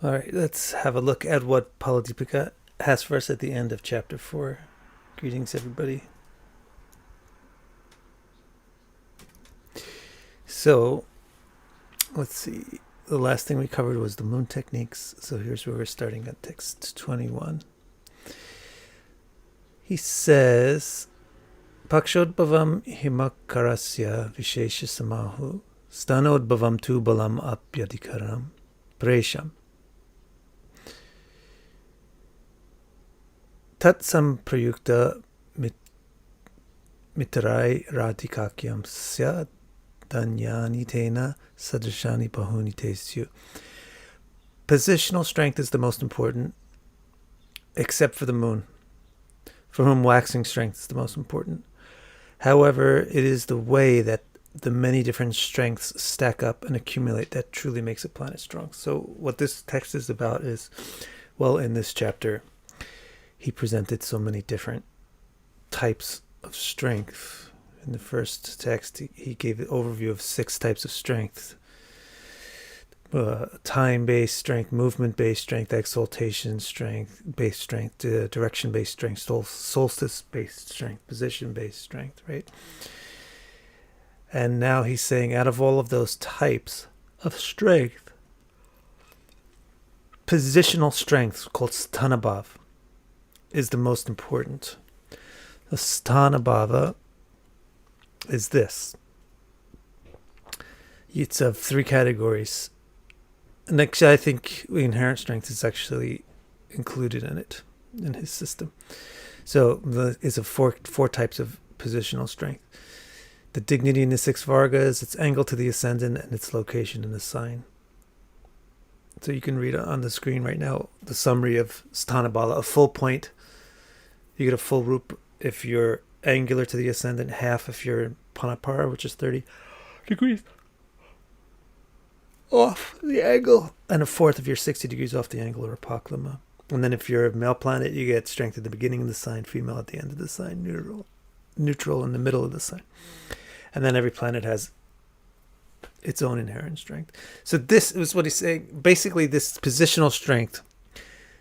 All right, let's have a look at what Phaladipika has for us at the end of chapter 4. Greetings, everybody. So, let's see. The last thing we covered was the moon techniques. So here's where we're starting at text 21. He says, Pakshodbhavam himakarasya vishesha samahu stanodbhavam tu balam apyadikaram presham tat samprayukta mitrai radhikakyam sya danyani tena sadrishani bahuni tesyu. Positional strength is the most important, except for the moon, for whom waxing strength is the most important. However, it is the way that the many different strengths stack up and accumulate that truly makes a planet strong. So what this text is about is, well, in this chapter, he presented so many different types of strength. In the first text, he gave an overview of 6 types of strength. Time-based strength, movement-based strength, exaltation strength, based strength, direction-based strength, solstice-based strength, position-based strength, right? And now he's saying out of all of those types of strength, positional strength, called sthanabhav, is the most important. The sthanabhava is this. It's of 3 categories. And actually, I think inherent strength is actually included in it, in his system. So it's of four types of positional strength. The dignity in the 6 Vargas, its angle to the ascendant, and its location in the sign. So you can read on the screen right now the summary of Sthanabala, a full point. You get a full root if you're angular to the ascendant, half if you're Panapara, which is 30 degrees off the angle, and a fourth if you're 60 degrees off the angle or a Paklama. And then if you're a male planet, you get strength at the beginning of the sign, female at the end of the sign, neutral in the middle of the sign. And then every planet has its own inherent strength. So this is what he's saying. Basically, this positional strength,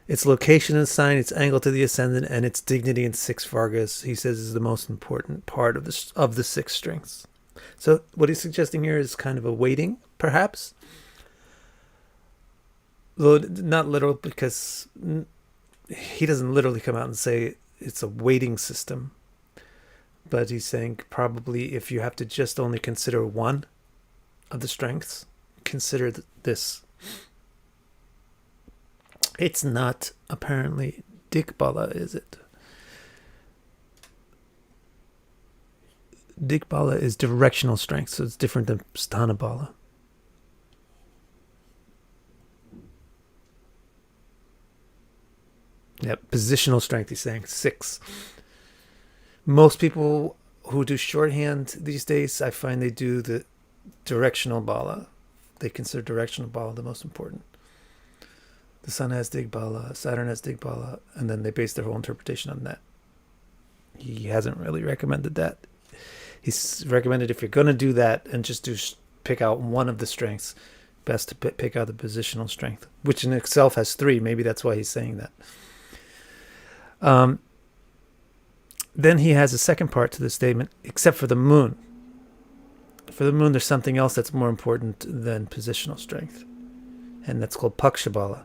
its location in the sign, its angle to the ascendant, and its dignity in 6 Vargas, he says, is the most important part of the 6 strengths. So what he's suggesting here is kind of a weighting, perhaps. Though not literal, because he doesn't literally come out and say it's a weighting system. But he's saying probably if you have to just only consider one of the strengths, consider this. It's not apparently Dikbala, is it? Dikbala is directional strength, so it's different than Sthanabala. Yep, positional strength, he's saying 6. Most people who do shorthand these days, I find they do the directional bala. They consider directional bala the most important. The sun has Digbala, Saturn has Digbala, and then they base their whole interpretation on that. He hasn't really recommended that. He's recommended if you're going to do that and just pick out one of the strengths, best to pick out the positional strength, which in itself has 3. Maybe that's why he's saying that. Then he has a second part to the statement, except for the moon. For the moon, there's something else that's more important than positional strength, and that's called Pakshabala,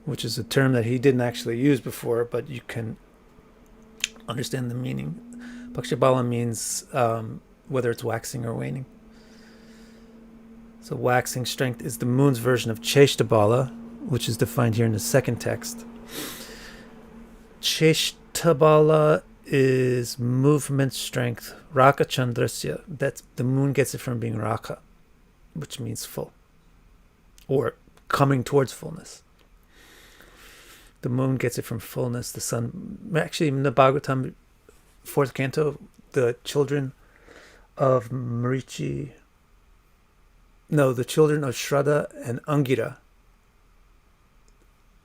which is a term that he didn't actually use before, but you can understand the meaning. Pakshabala means whether it's waxing or waning. So waxing strength is the moon's version of Cheshtabala, which is defined here in the second text. Cheshtabala is movement strength, Raka Chandrasya. That's the moon gets it from being Raka, which means full, or coming towards fullness. The moon gets it from fullness. The sun, actually, in the Bhagavatam, 4th canto, the children of Marichi, the children of Shraddha and Angira,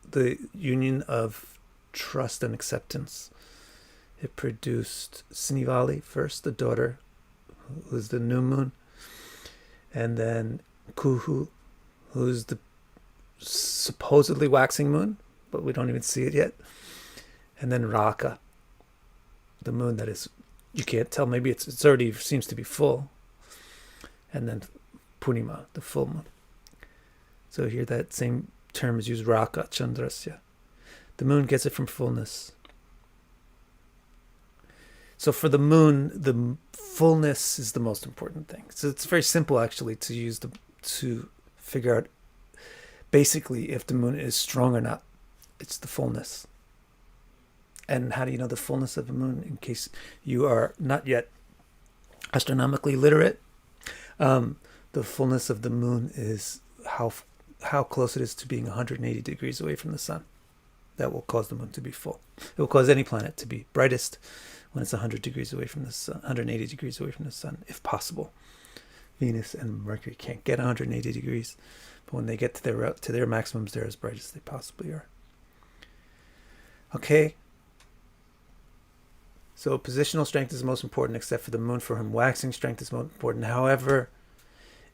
the union of trust and acceptance. It produced Snivali first, the daughter, who is the new moon, and then Kuhu, who's the supposedly waxing moon, but we don't even see it yet. And then Raka, the moon that is, you can't tell, maybe it's already seems to be full. And then Purnima, the full moon. So here that same term is used, Raka, Chandrasya. The moon gets it from fullness. So for the moon, the fullness is the most important thing. So it's very simple actually to use to figure out basically if the moon is strong or not. It's the fullness. And how do you know the fullness of the moon? In case you are not yet astronomically literate, the fullness of the moon is how close it is to being 180 degrees away from the sun. That will cause the moon to be full. It will cause any planet to be brightest when it's 100 degrees away from the sun, 180 degrees away from the sun, if possible. Venus and Mercury can't get 180 degrees, but when they get to their maximums, they're as bright as they possibly are. Okay. So positional strength is the most important, except for the moon, for whom waxing strength is most important. However,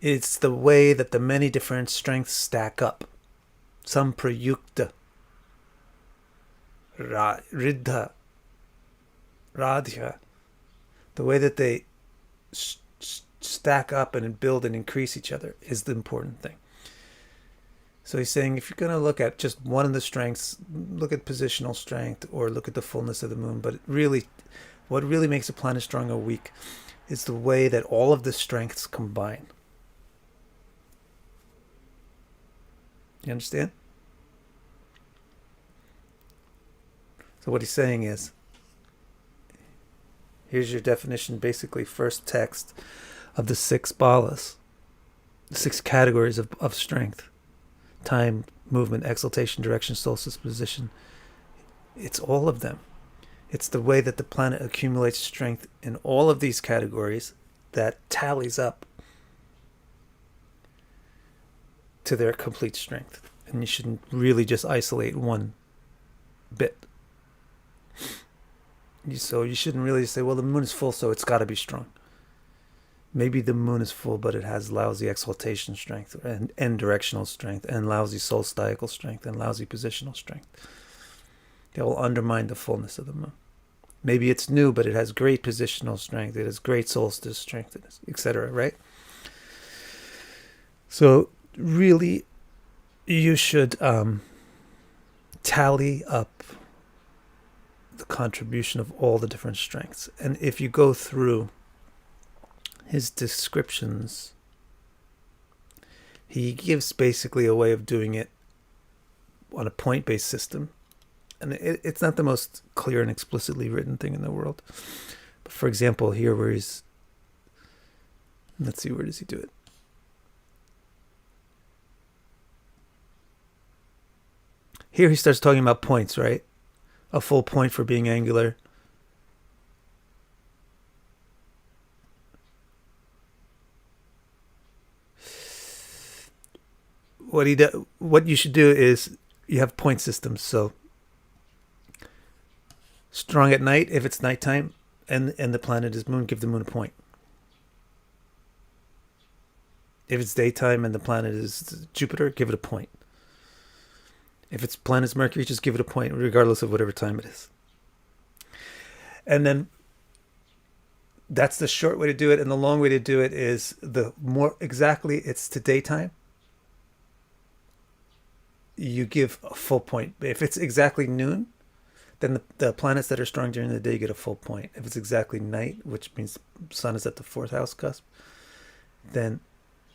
it's the way that the many different strengths stack up. Samprayukta, Riddha, Radhya. The way that they stack up and build and increase each other is the important thing. So he's saying if you're going to look at just one of the strengths, look at positional strength or look at the fullness of the moon. But really, what really makes a planet strong or weak is the way that all of the strengths combine. You understand? So what he's saying is, here's your definition, basically, first text of the 6 balas, the 6 categories of strength. Time, movement, exaltation, direction, solstice, position. It's all of them. It's the way that the planet accumulates strength in all of these categories that tallies up to their complete strength. And you shouldn't really just isolate one bit. So you shouldn't really say, well, the moon is full, so it's got to be strong. Maybe the moon is full, but it has lousy exaltation strength and directional strength and lousy solstical strength and lousy positional strength. They will undermine the fullness of the moon. Maybe it's new, but it has great positional strength. It has great solstice strength, etc., right? So really, you should tally up the contribution of all the different strengths. And if you go through his descriptions, he gives basically a way of doing it on a point-based system. And it's not the most clear and explicitly written thing in the world. But for example, here where he's... Let's see, where does he do it? Here he starts talking about points, right? A full point for being angular. What you should do is you have point systems. So strong at night, if it's nighttime and the planet is moon, give the moon a point. If it's daytime and the planet is Jupiter, give it a point. If it's planet's Mercury, just give it a point, regardless of whatever time it is. And then that's the short way to do it. And the long way to do it is the more exactly it's to daytime, you give a full point. If it's exactly noon, then the planets that are strong during the day get a full point. If it's exactly night, which means the sun is at the 4th house cusp, then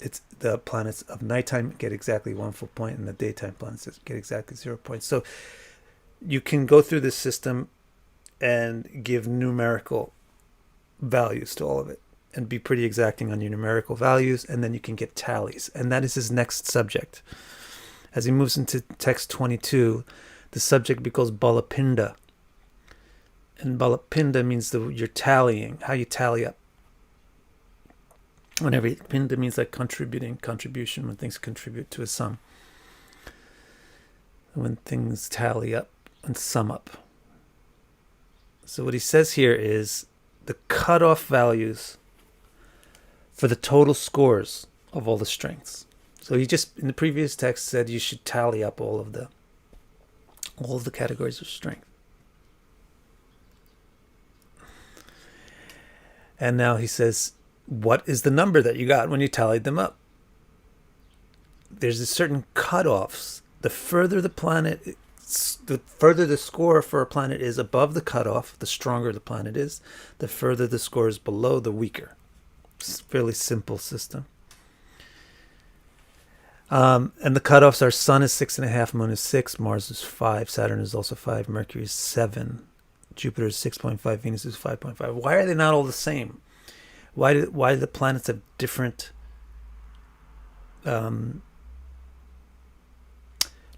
it's the planets of nighttime get exactly 1 full point, and the daytime planets get exactly 0 points. So you can go through this system and give numerical values to all of it and be pretty exacting on your numerical values, and then you can get tallies. And that is his next subject. As he moves into text 22, the subject becomes Balapinda. And Balapinda means you're tallying, how you tally up. Whenever Pinda means like contribution, when things contribute to a sum. When things tally up and sum up. So what he says here is the cutoff values for the total scores of all the strengths. So he just, in the previous text, said you should tally up all of the categories of strength. And now he says, what is the number that you got when you tallied them up? There's a certain cutoffs. The further the score for a planet is above the cutoff, the stronger the planet is. The further the score is below, the weaker. It's a fairly simple system. And the cutoffs are Sun is 6.5, Moon is 6, Mars is 5, Saturn is also 5, Mercury is 7, Jupiter is 6.5, Venus is 5.5. Why are they not all the same? Why do the planets have different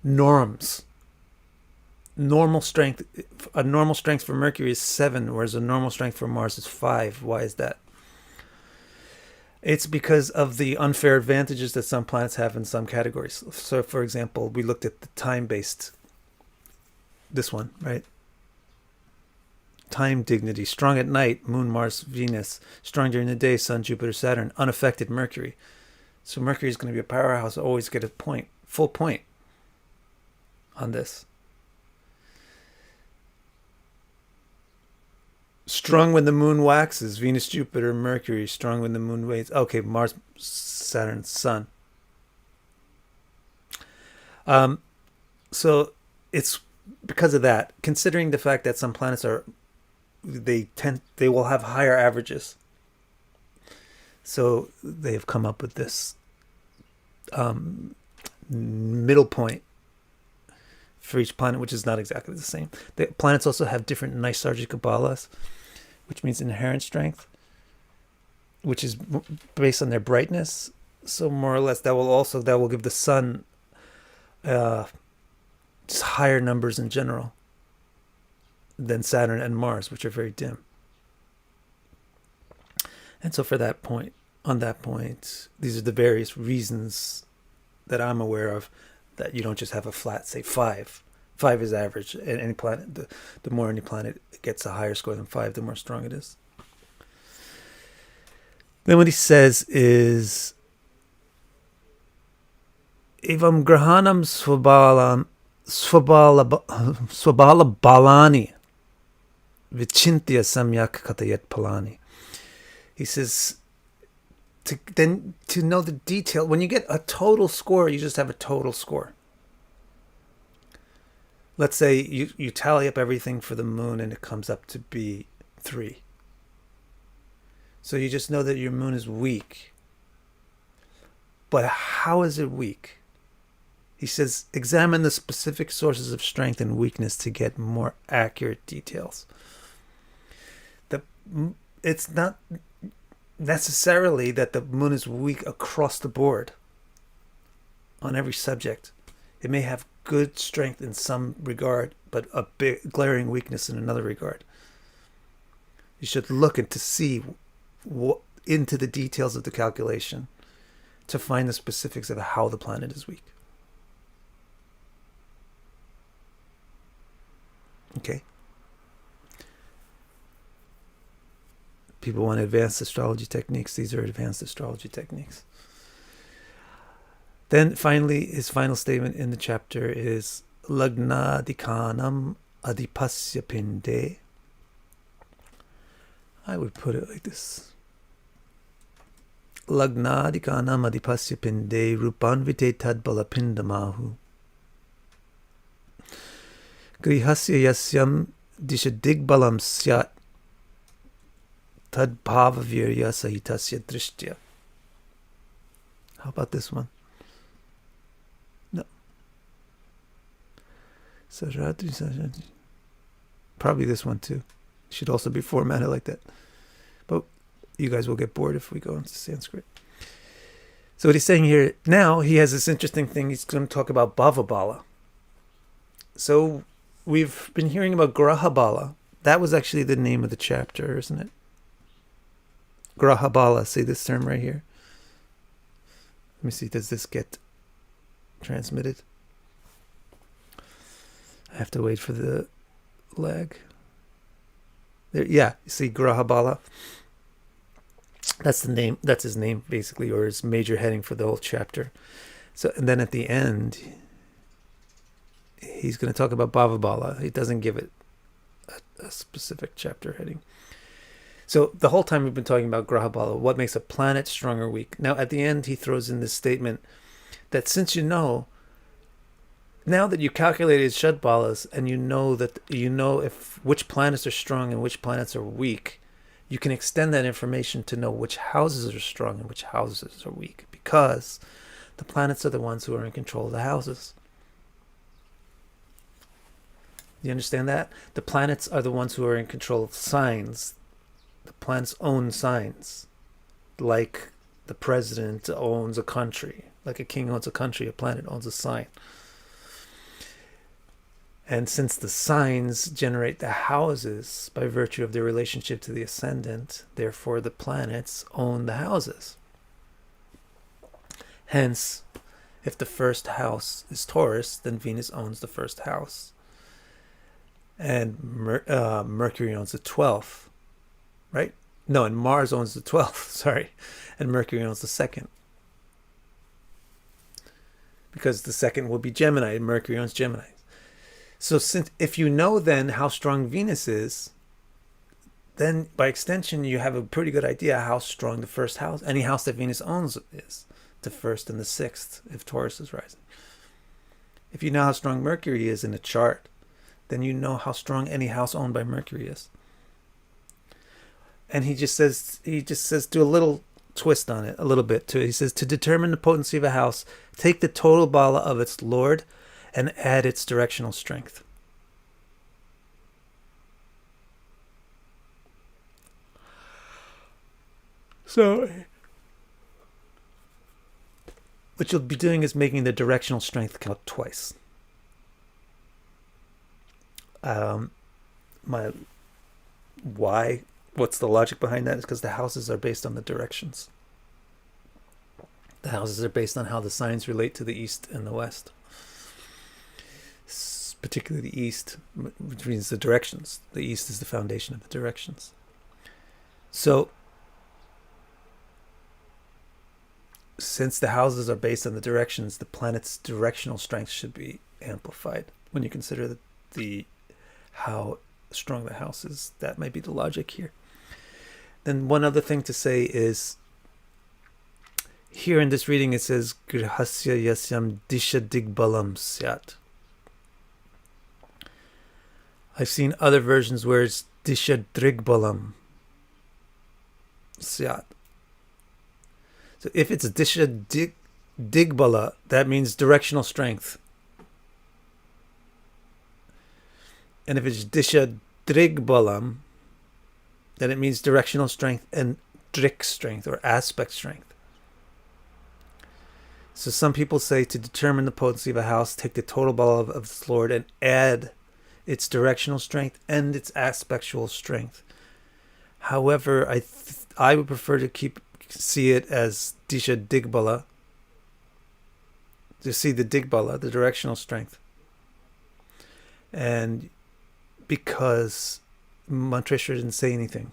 norms? Normal strength. A normal strength for Mercury is 7, whereas a normal strength for Mars is 5. Why is that? It's because of the unfair advantages that some planets have in some categories. So, for example, we looked at the time-based, this one, right? Time dignity, strong at night, Moon, Mars, Venus, strong during the day, Sun, Jupiter, Saturn, unaffected Mercury. So Mercury is going to be a powerhouse, always get a point, full point on this. Strong when the moon waxes, Venus, Jupiter, Mercury. Strong when the moon wanes. Okay, Mars, Saturn, Sun. So it's because of that. Considering the fact that some planets they will have higher averages. So they have come up with this middle point for each planet, which is not exactly the same. The planets also have different Nysargika balas, which means inherent strength, which is based on their brightness. So more or less, that will give the Sun just higher numbers in general than Saturn and Mars, which are very dim. And so on that point, these are the various reasons that I'm aware of that you don't just have a flat, say 5. 5 is average. And any planet, the more any planet gets a higher score than 5, the more strong it is. Then what he says is, Evam grahanam swabala balani vichintya samyak katayat palani. He says, to know the detail, when you get a total score, you just have a total score. Let's say you tally up everything for the moon and it comes up to be 3. So you just know that your moon is weak. But how is it weak? He says, examine the specific sources of strength and weakness to get more accurate details. It's not necessarily that the moon is weak across the board on every subject. It may have good strength in some regard, but a big glaring weakness in another regard. You should look into see into the details of the calculation to find the specifics of how the planet is weak. Okay. People want advanced astrology techniques. These are advanced astrology techniques. Then finally, his final statement in the chapter is Lagnadikanam adipasya pinde. I would put it like this. Lagnadikanam adipasya pinde rupanvite tad balapindamahu. Grihasya yasyam dishadigbalam syat tad bhava-virya sahitasya drishtya. How about this one? No. Sajati. Probably this one too. Should also be formatted like that. But you guys will get bored if we go into Sanskrit. So what he's saying here, now he has this interesting thing. He's going to talk about Bhava-Bala. So we've been hearing about Graha-Bala. That was actually the name of the chapter, isn't it? Graha-Bala, see this term right here? Let me see, does this get transmitted? I have to wait for the lag. There, yeah, you see Graha-Bala? That's the name, that's his name basically, or his major heading for the whole chapter. So, and then at the end, he's going to talk about Bhava-Bala. He doesn't give it a specific chapter heading. So the whole time we've been talking about Graha-Bala, what makes a planet strong or weak. Now at the end, he throws in this statement that since now that you calculated Shad-Balas and you know if which planets are strong and which planets are weak, you can extend that information to know which houses are strong and which houses are weak, because the planets are the ones who are in control of the houses. You understand that? The planets are the ones who are in control of signs. The planets own signs. Like the president owns a country. Like a king owns a country, a planet owns a sign. And since the signs generate the houses by virtue of their relationship to the ascendant, therefore the planets own the houses. Hence, if the first house is Taurus, then Venus owns the first house. And Mercury owns the 12th, right? No, and Mars owns the 12th, sorry. And Mercury owns the 2nd. Because the 2nd will be Gemini, and Mercury owns Gemini. So if you know then how strong Venus is, then by extension you have a pretty good idea how strong the first house, any house that Venus owns, is. The 1st and the 6th, if Taurus is rising. If you know how strong Mercury is in a chart, then you know how strong any house owned by Mercury is. And he just says, do a little twist on it, a little bit too. He says, to determine the potency of a house, take the total bala of its lord and add its directional strength. So, what you'll be doing is making the directional strength count twice. What's the logic behind that is because the houses are based on the directions. The houses are based on how the signs relate to the east and the west. Particularly the east, which means the directions. The east is the foundation of the directions. So, since the houses are based on the directions, the planet's directional strength should be amplified. When you consider how strong the house is, that might be the logic here. Then one other thing to say is, here in this reading it says, Grihasya yasyam disha digbalam syat. I've seen other versions where it's disha drigbalam syat. So if it's disha digbala, that means directional strength. And if it's disha drigbalam, then it means directional strength and drik strength or aspect strength. So some people say to determine the potency of a house, take the total bala of its lord and add its directional strength and its aspectual strength. However, I would prefer to see it as disha digbala, to see the digbala, the directional strength. And because Mantreshwar didn't say anything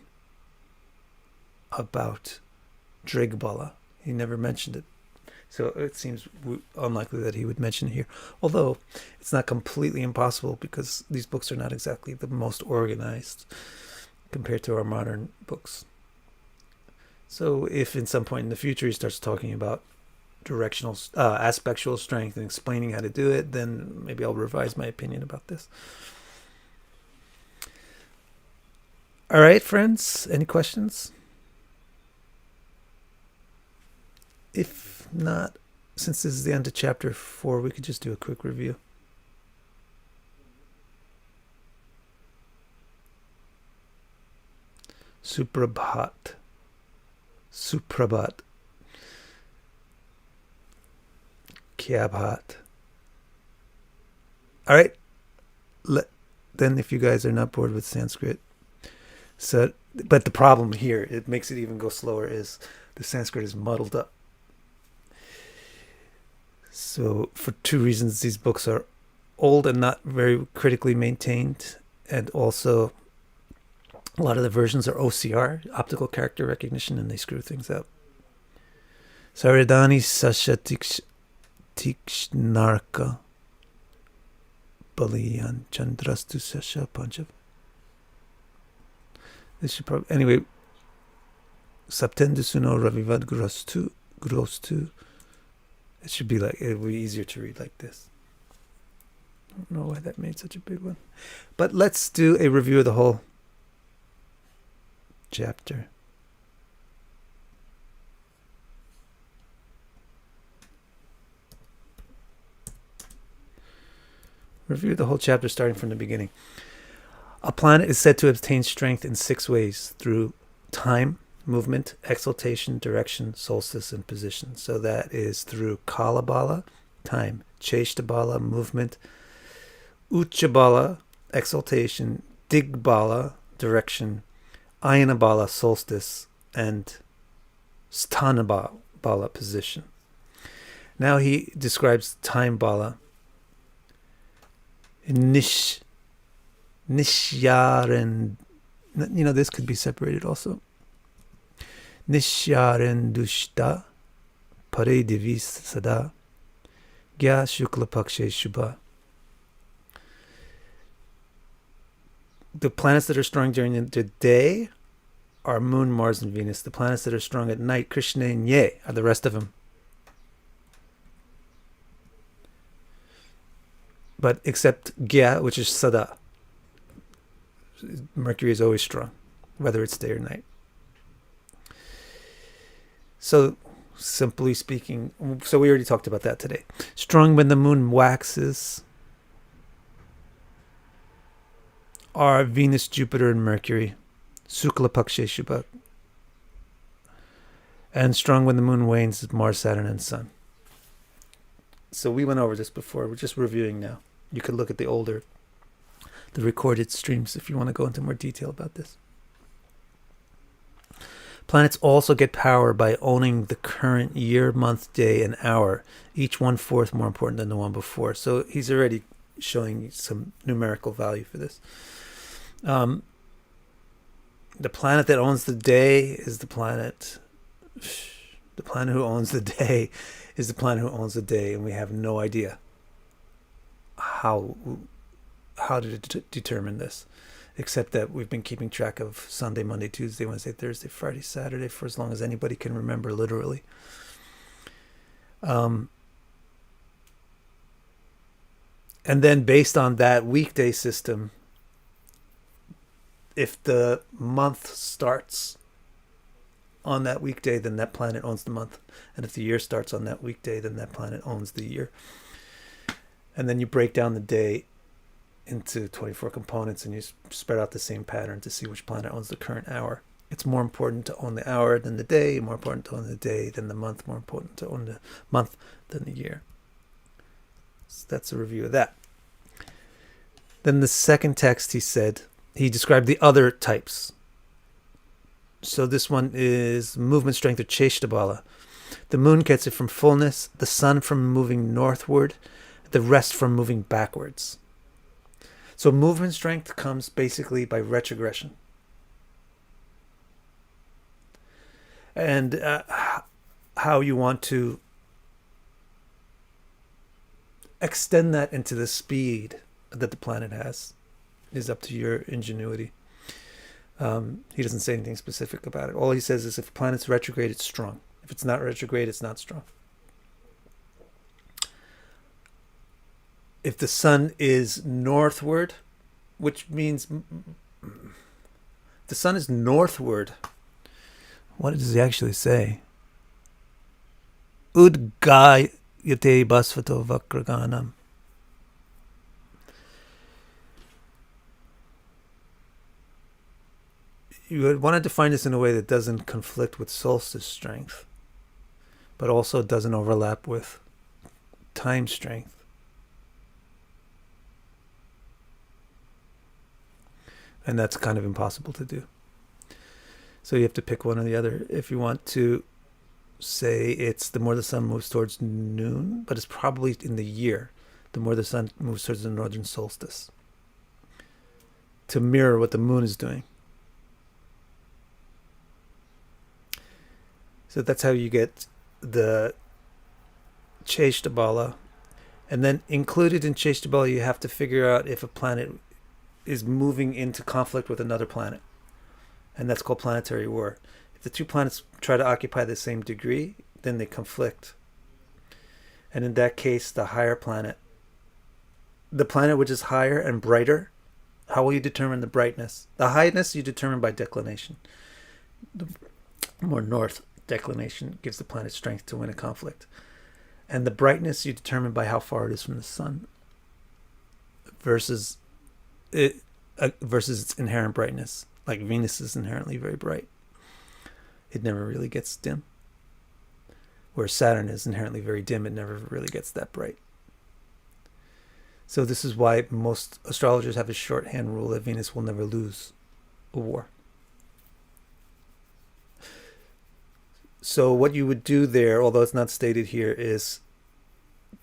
about Drigbala. He never mentioned it. So it seems unlikely that he would mention it here. Although it's not completely impossible, because these books are not exactly the most organized compared to our modern books. So if in some point in the future he starts talking about directional, aspectual strength and explaining how to do it, then maybe I'll revise my opinion about this. All right, friends, any questions? If not, since this is the end of chapter 4, we could just do a quick review. Suprabhat. Kyabhat. All right. Then if you guys are not bored with Sanskrit, but the problem here, it makes it even go slower, is the Sanskrit is muddled up. So for two reasons, these books are old and not very critically maintained, and also a lot of the versions are OCR, optical character recognition, and they screw things up. Saradani Sashatik Tikshnarka Baliyan Chandrastu Sasha Panchav. This should probably, anyway, Saptendusuno Ravivad Grostu. It should be like, it would be easier to read like this. I don't know why that made such a big one. But let's do a review of the whole chapter. Review the whole chapter starting from the beginning. A planet is said to obtain strength in 6 ways: through time, movement, exaltation, direction, solstice, and position. So that is through Kala-Bala, time, Cheshta-Bala, movement, Ucha-Bala, exaltation, Dig-Bala, direction, Ayana-Bala, solstice, and Sthana-Bala, position. Now he describes time-Bala. Nishyaren, this could be separated also. Nishyarendushta pare divis sada gya shukla pakshe shubha. The planets that are strong during the day are Moon, Mars, and Venus. The planets that are strong at night, Krishna and Ye, are the rest of them. But except Gya, which is Sada. Mercury is always strong, whether it's day or night. So, simply speaking, so we already talked about that today. Strong when the moon waxes are Venus, Jupiter, and Mercury. Sukla Pakshe Shubha. And strong when the moon wanes is Mars, Saturn, and Sun. So we went over this before. We're just reviewing now. You could look at the recorded streams if you want to go into more detail about this. Planets also get power by owning the current year, month, day, and hour, each 1/4 more important than the one before. So he's already showing some numerical value for this. The planet that owns the day is the planet. The planet who owns the day is the planet who owns the day, and we have no idea how to determine this, except that we've been keeping track of Sunday, Monday, Tuesday, Wednesday, Thursday, Friday, Saturday for as long as anybody can remember, literally. And then based on that weekday system, if the month starts on that weekday, then that planet owns the month. And if the year starts on that weekday, then that planet owns the year. And then you break down the day into 24 components and you spread out the same pattern to see which planet owns the current hour. It's more important to own the hour than the day, more important to own the day than the month, more important to own the month than the year. So that's a review of that. Then the second text, he described the other types. So this one is movement strength or Cheshta-Bala. The moon gets it from fullness, the sun from moving northward, the rest from moving backwards. So movement strength comes basically by retrogression. And how you want to extend that into the speed that the planet has is up to your ingenuity. He doesn't say anything specific about it. All he says is if a planet's retrograde, it's strong. If it's not retrograde, it's not strong. If the sun is northward, which means the sun is northward, what does he actually say? Udgayate basvato vakraganam. You would want to define this in a way that doesn't conflict with solstice strength, but also doesn't overlap with time strength. And that's kind of impossible to do. So you have to pick one or the other. If you want to say it's the more the sun moves towards noon, but it's probably in the year, the more the sun moves towards the northern solstice, to mirror what the moon is doing. So that's how you get the Bhava-Bala. And then included in Bhava, you have to figure out if a planet is moving into conflict with another planet. And that's called planetary war. If the two planets try to occupy the same degree, then they conflict. And in that case, the planet which is higher and brighter, how will you determine the brightness? The highness you determine by declination. The more north declination gives the planet strength to win a conflict. And the brightness you determine by how far it is from the sun versus its inherent brightness. Like Venus is inherently very bright. It never really gets dim. Where Saturn is inherently very dim, it never really gets that bright. So this is why most astrologers have a shorthand rule that Venus will never lose a war. So what you would do there, although it's not stated here, is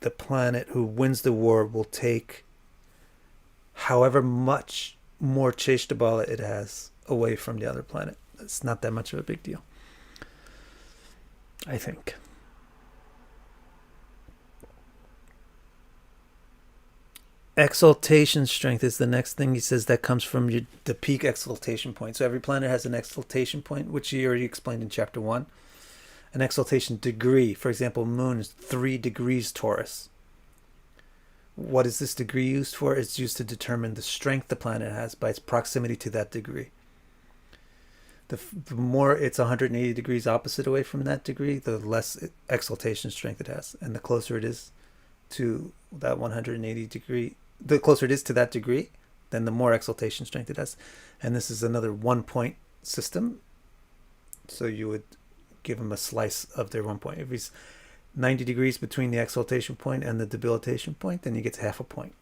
the planet who wins the war will take however much more Bhava it has away from the other planet. It's not that much of a big deal, I think. Exaltation strength is the next thing he says that comes from the peak exaltation point. So every planet has an exaltation point, which he already explained in chapter 1. An exaltation degree, for example, moon is 3 degrees Taurus. What is this degree used for? It's used to determine the strength the planet has by its proximity to that degree. The more it's 180 degrees opposite away from that degree, the less exaltation strength it has. And the closer it is to that 180 degree, the closer it is to that degree, then the more exaltation strength it has. And this is another 1-point system. So you would give him a slice of their 1 point. If he's 90 degrees between the exaltation point and the debilitation point, then he gets half a point.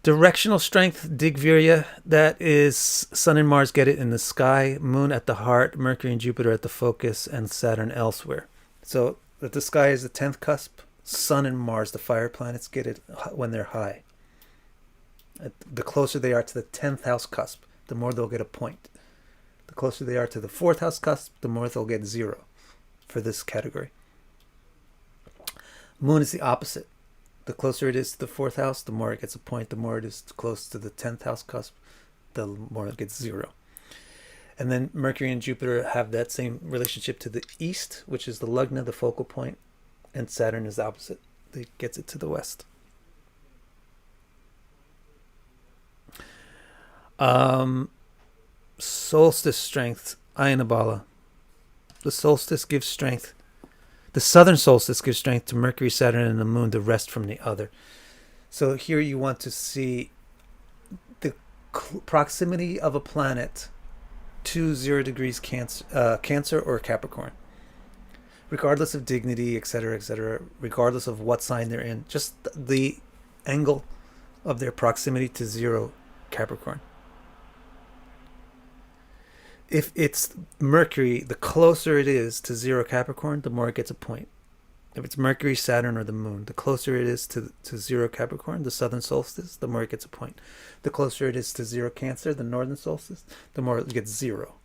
Directional strength, Digvirya, that is Sun and Mars get it in the sky, Moon at the heart, Mercury and Jupiter at the focus, and Saturn elsewhere. So that the sky is the 10th cusp, Sun and Mars, the fire planets, get it when they're high. The closer they are to the 10th house cusp, the more they'll get a point. The closer they are to the 4th house cusp, the more they'll get 0 for this category. Moon is the opposite. The closer it is to the 4th house, the more it gets a point. The more it is close to the 10th house cusp, the more it gets 0. And then Mercury and Jupiter have that same relationship to the east, which is the lugna, the focal point, and Saturn is the opposite. It gets it to the west. Solstice strength, Ayanabala. The solstice gives strength. The southern solstice gives strength to Mercury, Saturn, and the Moon, the rest from the other. So here you want to see the proximity of a planet to 0 degrees Cancer or Capricorn. Regardless of dignity, etc., regardless of what sign they're in, just the angle of their proximity to 0 Capricorn. If it's Mercury, the closer it is to 0 Capricorn, the more it gets a point. If it's Mercury, Saturn, or the Moon, the closer it is to 0 Capricorn, the southern solstice, the more it gets a point. The closer it is to 0 Cancer, the northern solstice, the more it gets 0.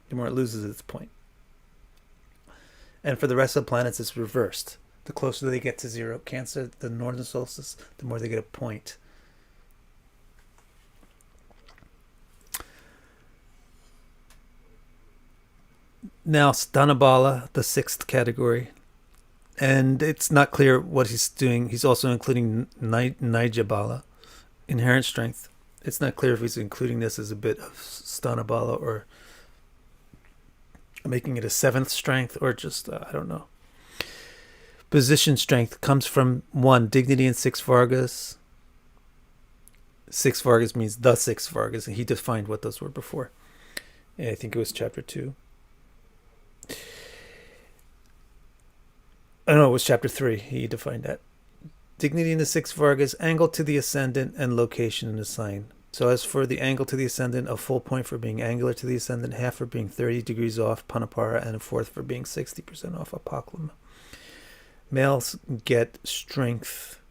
The more it loses its point. And for the rest of the planets, it's reversed. The closer they get to 0 Cancer, the northern solstice, the more they get a point. Now, Stanabala, the 6th category. And it's not clear what he's doing. He's also including Nijabala, inherent strength. It's not clear if he's including this as a bit of Stanabala or making it a 7th strength or just, I don't know. Position strength comes from 1, dignity and 6 Vargas. 6 Vargas means the 6 Vargas, and he defined what those were before. I think it was chapter 2. Oh no, it was chapter 3. He defined that. Dignity in the 6 Vargas, angle to the ascendant, and location in the sign. So as for the angle to the ascendant, a full point for being angular to the ascendant, half for being 30 degrees off Panapara, and a fourth for being 60% off Apaklama. Males get strength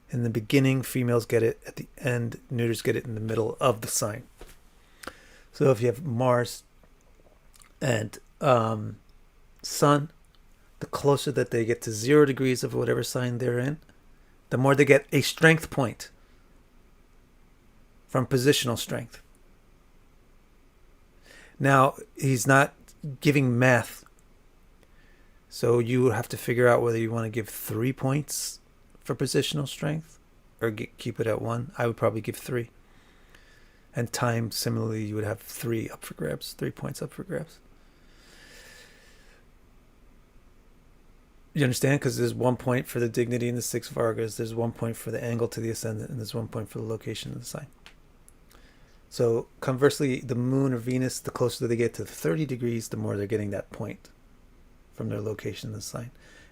in the beginning, females get it at the end, neuters get it in the middle of the sign. So if you have Mars and sun, the closer that they get to 0 degrees of whatever sign they're in, the more they get a strength point from positional strength. Now, he's not giving math, so you would have to figure out whether you want to give 3 points for positional strength or keep it at 1. I would probably give 3. And time, similarly, you would have 3 up for grabs, 3 points up for grabs. You understand? Because there's 1 point for the dignity in the 6 Vargas, there's 1 point for the angle to the ascendant, and there's 1 point for the location of the sign. So conversely, the moon or Venus, the closer they get to 30 degrees, the more they're getting that point from their location in the sign.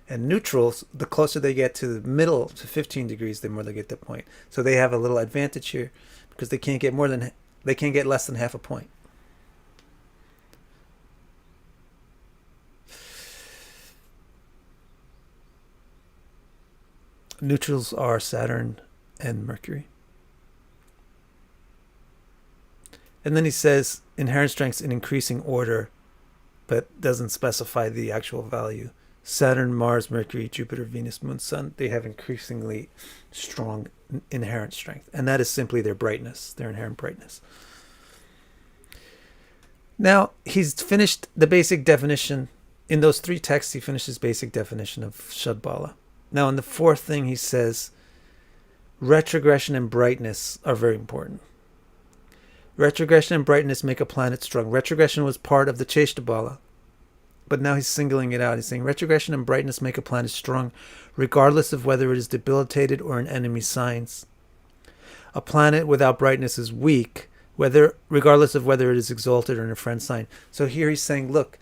And neutrals, the closer they get to the middle, to 15 degrees, the more they get that point. So they have a little advantage here because they can't get less than half a point. Neutrals are Saturn and Mercury. And then he says inherent strengths in increasing order, but doesn't specify the actual value. Saturn, Mars, Mercury, Jupiter, Venus, Moon, Sun, they have increasingly strong inherent strength. And that is simply their brightness, their inherent brightness. Now, he's finished the basic definition. In those 3 texts, he finishes basic definition of Shad-Bala. Now, in the 4th thing, he says retrogression and brightness are very important. Retrogression and brightness make a planet strong. Retrogression was part of the Cheshta-Bala, but now he's singling it out. He's saying retrogression and brightness make a planet strong, regardless of whether it is debilitated or in enemy signs. A planet without brightness is weak, regardless of whether it is exalted or in a friend sign. So here he's saying, look,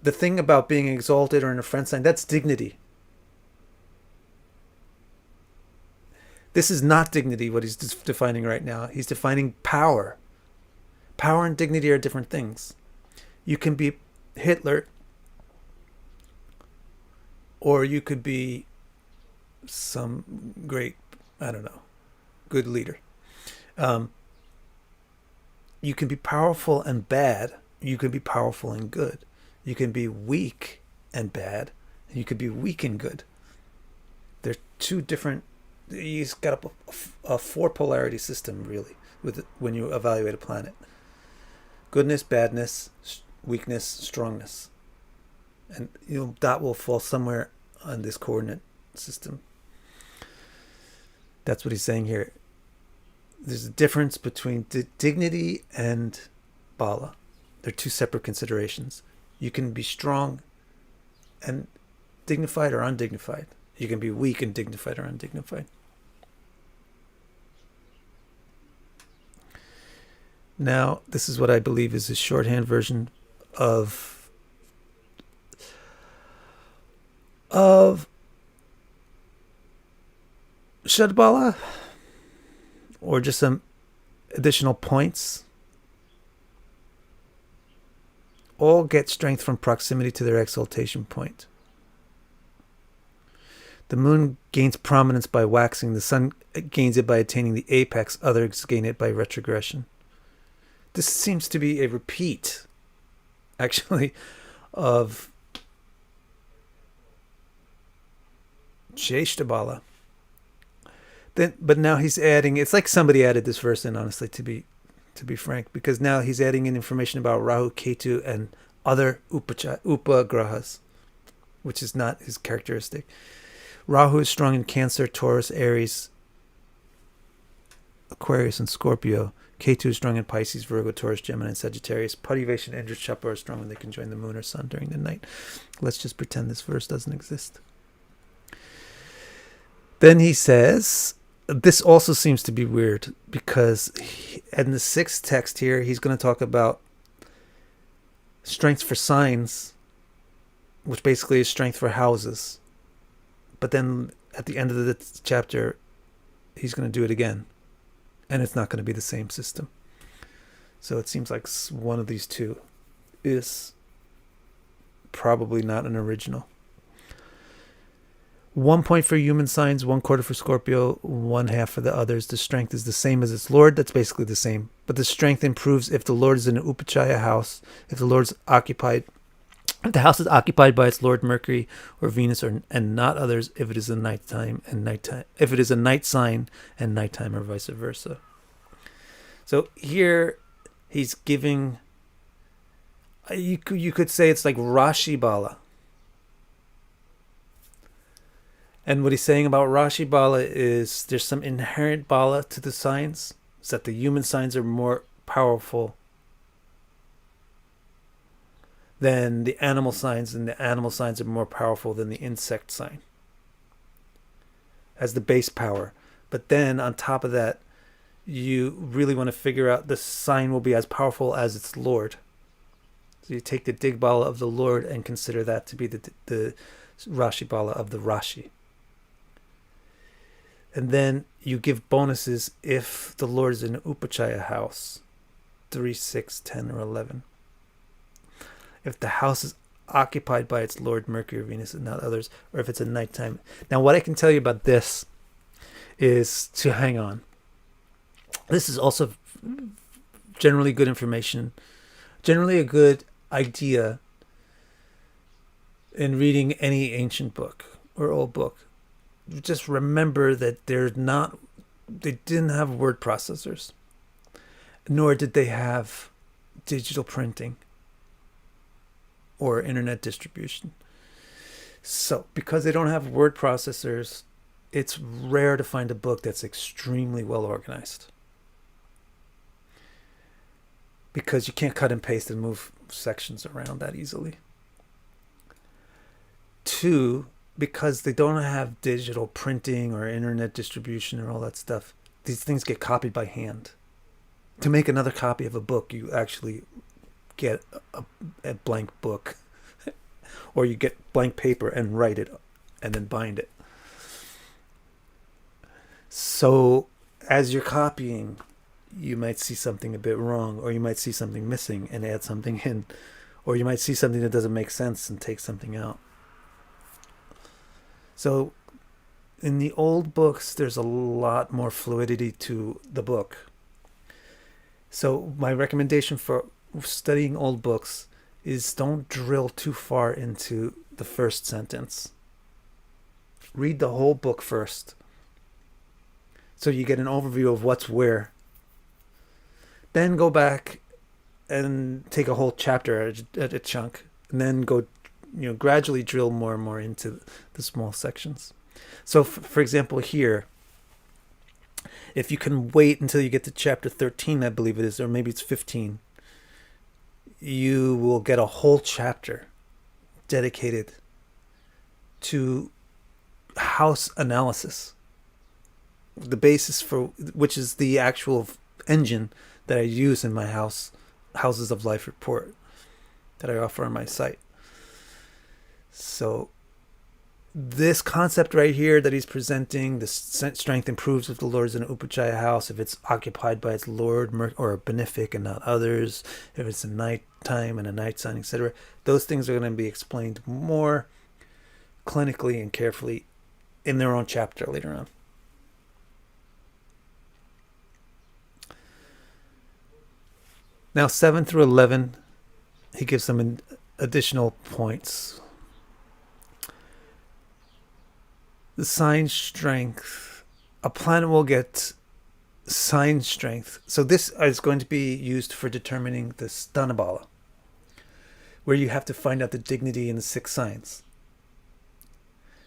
the thing about being exalted or in a friend sign, that's dignity. This is not dignity, what he's defining right now. He's defining power. Power and dignity are different things. You can be Hitler, or you could be some great, good leader. You can be powerful and bad. You can be powerful and good. You can be weak and bad. And you could be weak and good. They're 2 different. He's got a 4 polarity system, really, when you evaluate a planet. Goodness, badness, weakness, strongness. And that will fall somewhere on this coordinate system. That's what he's saying here. There's a difference between dignity and Bala. They're 2 separate considerations. You can be strong and dignified or undignified. You can be weak and dignified or undignified. Now, this is what I believe is a shorthand version of Shad-Bala, or just some additional points. All get strength from proximity to their exaltation point. The moon gains prominence by waxing. The sun gains it by attaining the apex. Others gain it by retrogression. This seems to be a repeat, actually, of Cheshta-Bala. But now he's adding. It's like somebody added this verse in, honestly, to be frank, because now he's adding in information about Rahu, Ketu, and other upagrahas, which is not his characteristic. Rahu is strong in Cancer, Taurus, Aries, Aquarius, and Scorpio. Ketu is strong in Pisces, Virgo, Taurus, Gemini, and Sagittarius. Parivesh and Indra Chapa are strong when they can join the moon or sun during the night. Let's just pretend this verse doesn't exist. Then he says, this also seems to be weird, because in the 6th text here, he's going to talk about strength for signs, which basically is strength for houses. But then at the end of the chapter, he's going to do it again. And it's not going to be the same system. So it seems like one of these 2 is probably not an original. 1 point for human signs, 1/4 for Scorpio, 1/2 for the others. The strength is the same as its lord. That's basically the same. But the strength improves if the lord is in an Upachaya house, if the lord's occupied If the house is occupied by its Lord Mercury or Venus, and not others, if it is a nighttime and nighttime, if it is a night sign and nighttime, or vice versa. So here he's giving, you could say it's like Rashi Bala. And what he's saying about Rashi Bala is there's some inherent Bala to the signs. It's that the human signs are more powerful than the animal signs, and the animal signs are more powerful than the insect sign as the base power. But then on top of that, you really want to figure out the sign will be as powerful as its lord. So you take the Digbala of the Lord and consider that to be the Rashi Bala of the Rashi. And then you give bonuses if the Lord is in an Upachaya house, 3, 6, 10, or 11. If the house is occupied by its Lord Mercury or Venus and not others, or if it's a nighttime. Now, what I can tell you about this is to hang on. This is also generally good information, generally a good idea in reading any ancient book or old book. Just remember that they didn't have word processors, nor did they have digital printing or internet distribution. So because they don't have word processors, it's rare to find a book that's extremely well organized, because you can't cut and paste and move sections around that easily. 2, because they don't have digital printing or internet distribution or all that stuff, these things get copied by hand. To make another copy of a book, you actually get a blank book, or you get blank paper and write it and then bind it. So as you're copying, you might see something a bit wrong, or you might see something missing and add something in, or you might see something that doesn't make sense and take something out. So in the old books, there's a lot more fluidity to the book. So my recommendation for studying old books is don't drill too far into the first sentence. Read the whole book first, so you get an overview of what's where. Then go back and take a whole chapter at a chunk, and then go, gradually drill more and more into the small sections. So for example, here, if you can wait until you get to chapter 13, I believe it is, or maybe it's 15, you will get a whole chapter dedicated to house analysis, the basis for which is the actual engine that I use in my Houses of Life report that I offer on my site. So this concept right here that he's presenting, the strength improves if the Lord is in an Upachaya house, if it's occupied by its Lord or benefic and not others, if it's a nighttime and a night sign, etc. Those things are going to be explained more clinically and carefully in their own chapter later on. Now 7 through 11, he gives some additional points. The sign strength. A planet will get sign strength. So this is going to be used for determining the Sthanabala, where you have to find out the dignity in the 6 signs.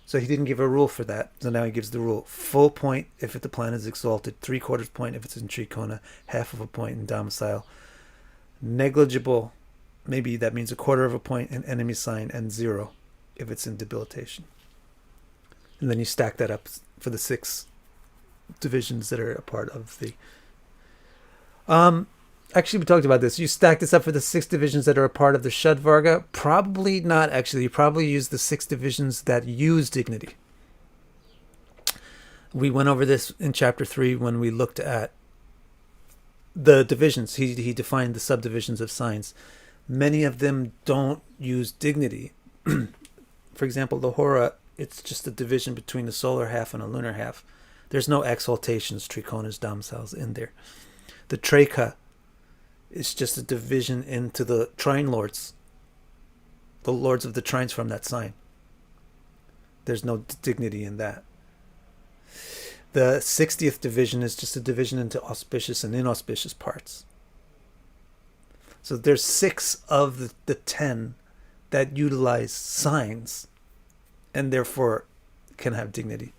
So he didn't give a rule for that. So now he gives the rule. Full point if the planet is exalted, 3/4 point if it's in Trikona, half of a point in domicile. Negligible, maybe that means 1/4 of a point in enemy sign, and 0 if it's in debilitation. And then you stack that up for the 6 divisions that are a part of the... Actually, we talked about this. You stack this up for the 6 divisions that are a part of the Shadvarga. Probably not, actually. You probably use the 6 divisions that use dignity. We went over this in chapter 3 when we looked at the divisions. He defined the subdivisions of signs. Many of them don't use dignity. For example, the Hora, it's just a division between the solar half and a lunar half. There's no exaltations, trikonas, domiciles in there. The Treka is just a division into the trine lords. the lords of the trines from that sign. There's no dignity in that. The 60th division is just a division into auspicious and inauspicious parts. So there's 6 of the 10 that utilize signs and therefore can have dignity.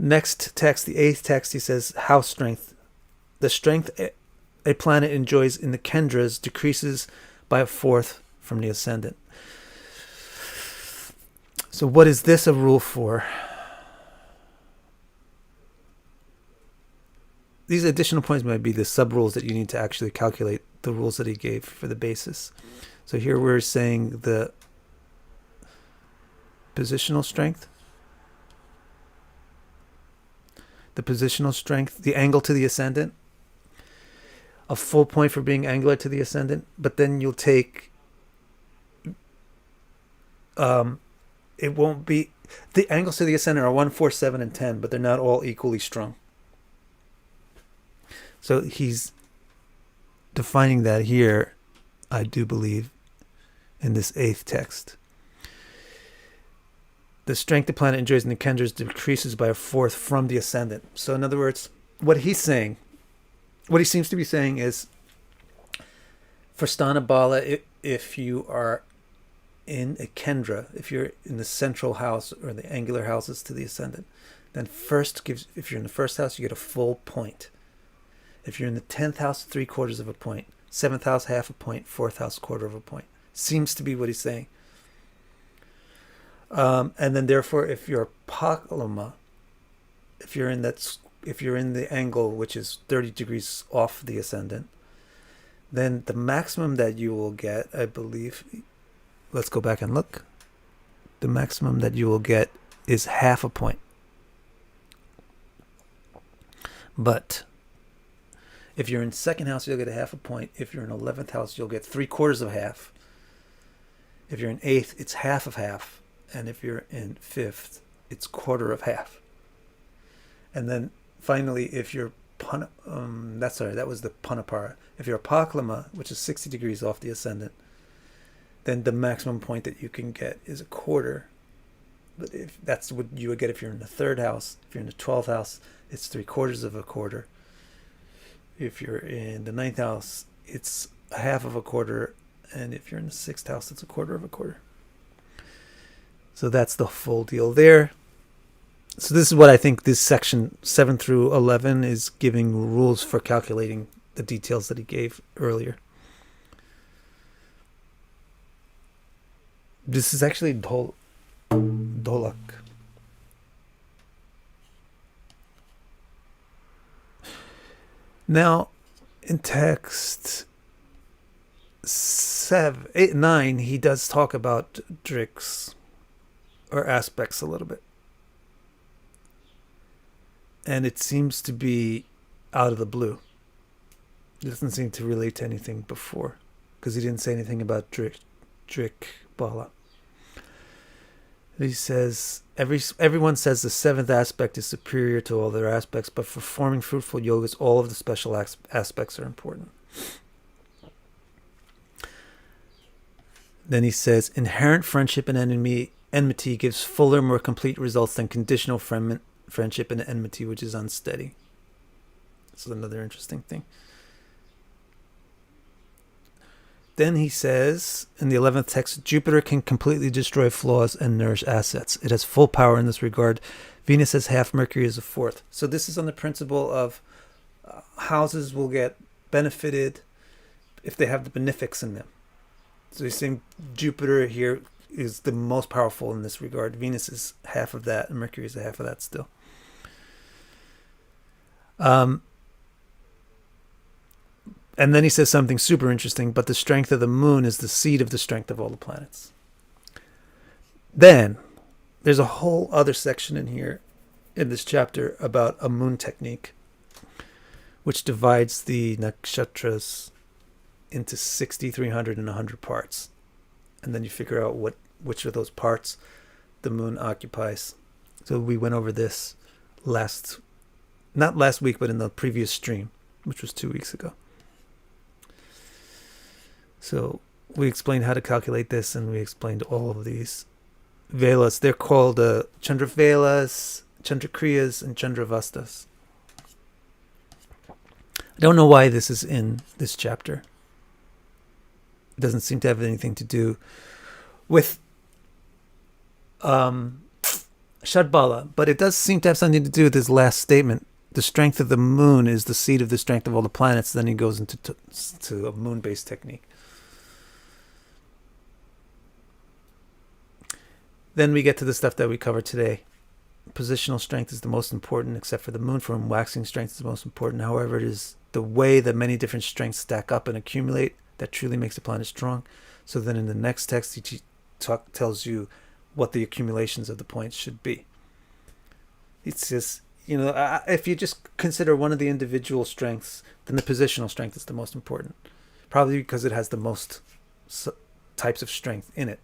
Next text, the 8th text, he says, house strength. The strength a planet enjoys in the Kendras decreases by a fourth from the ascendant. So what is this a rule for? These additional points might be the sub-rules that you need to actually calculate the rules that he gave for the basis. So here we're saying the positional strength. The positional strength, the angle to the ascendant. A full point for being angular to the ascendant, but then you'll take... it won't be... The angles to the ascendant are 1, 4, 7, and 10, but they're not all equally strong. So he's defining that here, I do believe, in this 8th text. The strength the planet enjoys in the Kendras decreases by a fourth from the ascendant. So in other words, what he seems to be saying is, for Bhava-Bala, if you are in a Kendra, if you're in the central house or the angular houses to the ascendant, then if you're in the first house, you get a full point. If you're in the 10th house, 3/4 of a point. 7th house, half a point. 4th house, 1/4 of a point. Seems to be what he's saying. And then therefore, if you're Pakalama, if you're in the angle which is 30 degrees off the ascendant, then the maximum that you will get, I believe, let's go back and look. The maximum that you will get is half a point. But if you're in 2nd house, you'll get a half a point. If you're in 11th house, you'll get 3/4 of half. If you're in 8th, it's half of half. And if you're in 5th, it's 1/4 of half. And then finally, if you're that was the Panapara. If you're a Paklama, which is 60 degrees off the ascendant, then the maximum point that you can get is 1/4. But if that's what you would get if you're in the 3rd house. If you're in the 12th house, it's 3/4 of a 1/4. If you're in the 9th house, it's a half of a 1/4. And if you're in the 6th house, it's 1/4 of a 1/4. So that's the full deal there. So this is what I think this section 7 through 11 is giving rules for calculating the details that he gave earlier. This is actually Dolak. Now, in text 7, 8, 9, he does talk about Drix or aspects a little bit. And it seems to be out of the blue. It doesn't seem to relate to anything before, because he didn't say anything about Bala. He says, everyone says the 7th aspect is superior to all their aspects, but for forming fruitful yogas, all of the special aspects are important. Then he says, inherent friendship and enmity gives fuller, more complete results than conditional friendship and enmity, which is unsteady. That's another interesting thing. Then he says, in the 11th text, Jupiter can completely destroy flaws and nourish assets. It has full power in this regard. Venus has half, Mercury is a fourth. So this is on the principle of houses will get benefited if they have the benefics in them. So he's saying Jupiter here is the most powerful in this regard. Venus is half of that, and Mercury is a half of that still. And then he says something super interesting, but the strength of the moon is the seed of the strength of all the planets. Then, there's a whole other section in here, in this chapter, about a moon technique, which divides the nakshatras into 60, 300, and 100 parts. And then you figure out which of those parts the moon occupies. So we went over this not last week, but in the previous stream, which was 2 weeks ago. So we explained how to calculate this, and we explained all of these Velas. They're called Chandra Velas, Chandra Kriyas, and Chandravastas. I don't know why this is in this chapter. It doesn't seem to have anything to do with Shadbala, but it does seem to have something to do with his last statement. The strength of the moon is the seed of the strength of all the planets. Then he goes into to a moon-based technique. Then we get to the stuff that we covered today. Positional strength is the most important, except for the moon, for whom waxing strength is the most important. However, it is the way that many different strengths stack up and accumulate that truly makes the planet strong. So then in the next text, he tells you what the accumulations of the points should be. It's just, if you just consider one of the individual strengths, then the positional strength is the most important. Probably because it has the most types of strength in it.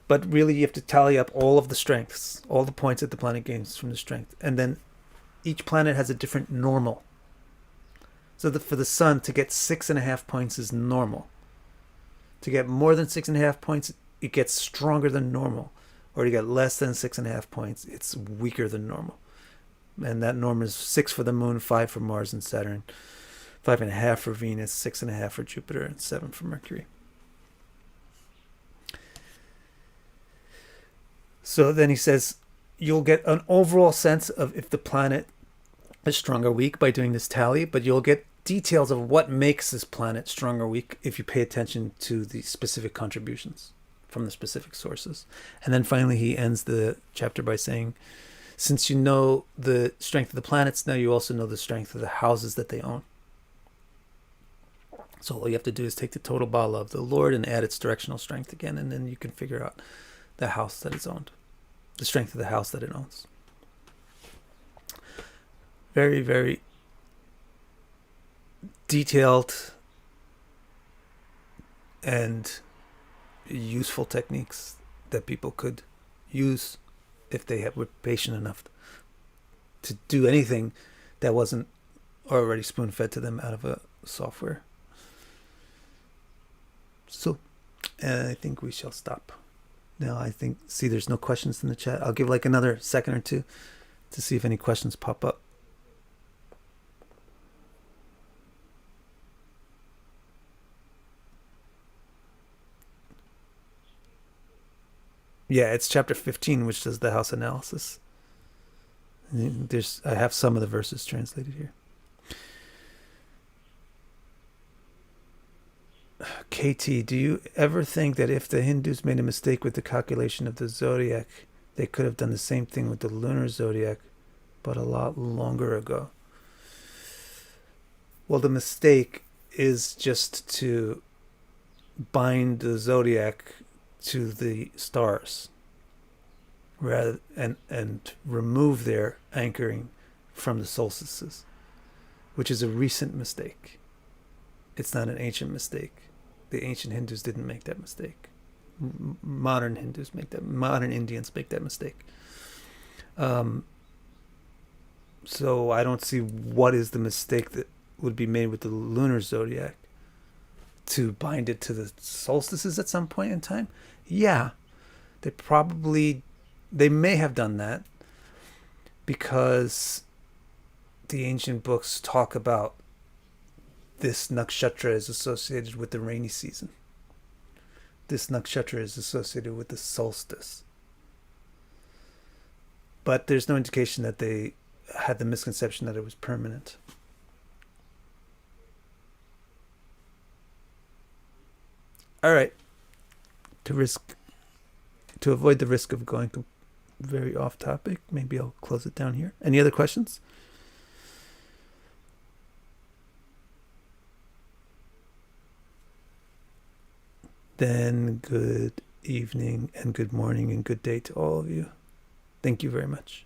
But really, you have to tally up all of the strengths, all the points that the planet gains from the strength. And then each planet has a different normal. So for the sun, to get 6.5 points is normal. To get more than 6.5 points, it gets stronger than normal. Or to get less than 6.5 points, it's weaker than normal. And that norm is 6 for the moon, 5 for Mars and Saturn, 5.5 for Venus, 6.5 for Jupiter, and 7 for Mercury. So then he says, you'll get an overall sense of if the planet is strong or weak by doing this tally, but you'll get details of what makes this planet strong or weak if you pay attention to the specific contributions from the specific sources. And then finally he ends the chapter by saying, since you know the strength of the planets, now you also know the strength of the houses that they own. So all you have to do is take the total Bala of the Lord and add its directional strength again, and then you can figure out the house that it's owned, the strength of the house that it owns. Very, very detailed and useful techniques that people could use if they were patient enough to do anything that wasn't already spoon-fed to them out of a software. So, I think we shall stop. Now, see there's no questions in the chat. I'll give like another second or two to see if any questions pop up. Yeah, it's chapter 15, which does the house analysis. I have some of the verses translated here. KT, do you ever think that if the Hindus made a mistake with the calculation of the zodiac, they could have done the same thing with the lunar zodiac, but a lot longer ago? Well, the mistake is just to bind the zodiac to the stars rather and remove their anchoring from the solstices, which is a recent mistake. It's not an ancient mistake. The ancient Hindus didn't make that mistake. Modern Indians make that mistake. So I don't see what is the mistake that would be made with the lunar zodiac to bind it to the solstices at some point in time. Yeah, they may have done that because the ancient books talk about this nakshatra is associated with the rainy season. This nakshatra is associated with the solstice. But there's no indication that they had the misconception that it was permanent. All right. To avoid the risk of going very off topic, maybe I'll close it down here. Any other questions? Then good evening and good morning and good day to all of you. Thank you very much.